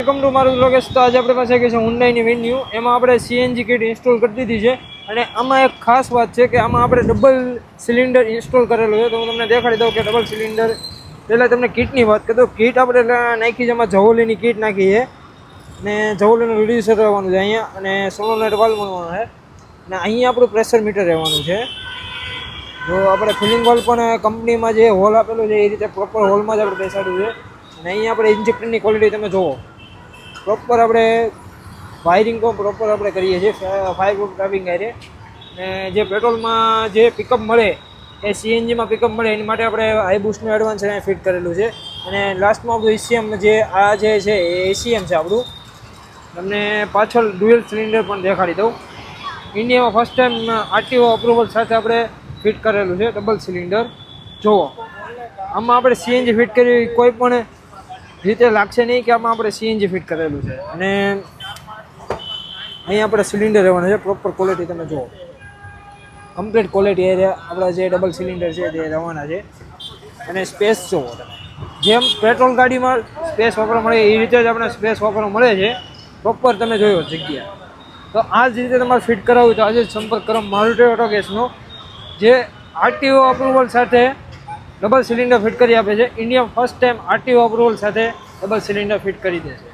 Welcome to મારું લોકેશ. તો આજે આપણે પાસે છે હુન્ડાઈની વેન્યુ. એમાં આપણે સીએનજી કિટ ઇન્સ્ટોલ કરી દીધી છે અને આમાં એક ખાસ વાત છે કે આમાં આપણે ડબલ સિલિન્ડર ઇન્સ્ટોલ કરેલું છે. તો હું તમને દેખાડી દઉં કે ડબલ સિલિન્ડર પહેલાં તમને કિટની વાત કરી દઉં. કિટ આપણે નાખી છે, એમાં જવોલીની કિટ નાખી છે અને જવોલીનું રિડ્યુસર રહેવાનું છે અહીંયા, અને સોલોનેટ વાલ્વ મળવાનું છે, અને અહીંયા આપણું પ્રેશર મીટર રહેવાનું છે. જો આપણે ફિલિંગ હોલ પણ કંપનીમાં જે હોલ આપેલું છે એ રીતે પ્રોપર હોલમાં જ આપણે બેસાડ્યું છે. અને અહીંયા આપણે ઇન્જેક્ટરની ક્વોલિટી તમે જુઓ, પ્રોપર આપણે વાયરિંગ પણ પ્રોપર આપણે કરીએ છીએ 5 વોલ્ટ ડ્રાઇવિંગ આરે. અને જે પેટ્રોલમાં જે પિકઅપ મળે એ સીએનજીમાં પિકઅપ મળે એની માટે આપણે હાઈ બૂસ્ટનું એડવાન્સ અહીંયા ફિટ કરેલું છે. અને લાસ્ટમાં આપણું એસીએમ જે આ જે છે એ એસીએમ છે આપણું. તમને પાછળ ડ્યુઅલ સિલિન્ડર પણ દેખાડી દઉં. ઇન્ડિયામાં ફર્સ્ટ ટાઈમ આરટીઓ અપ્રુવલ સાથે આપણે ફિટ કરેલું છે ડબલ સિલિન્ડર. જુઓ, આમાં આપણે સીએનજી ફિટ કરી કોઈ પણ રીતે લાગશે નહીં કે આમાં આપણે સીએનજી ફિટ કરેલું છે. અને અહીંયા આપણે સિલિન્ડર રહેવાનું છે, પ્રોપર ક્વોલિટી તમે જુઓ, કમ્પ્લીટ ક્વોલિટી એરિયા આપણા જે ડબલ સિલિન્ડર છે તે રહેવાના છે. અને સ્પેસ જુઓ તમે, જેમ પેટ્રોલ ગાડીમાં સ્પેસ વાપરવા મળે એ રીતે જ આપણે સ્પેસ વાપરવા મળે છે. પ્રોપર તમે જોયો જગ્યા. તો આ જ રીતે તમારે ફિટ કરાવવું તો આજે જ સંપર્ક કરો મારુતિ ઓટો ગેસનો, જે આરટીઓ અપ્રુવલ સાથે ડબલ સિલિન્ડર ફિટ કરી આપે છે. India first time RTO approval સાથે ડબલ સિલિન્ડર ફિટ કરી દે છે.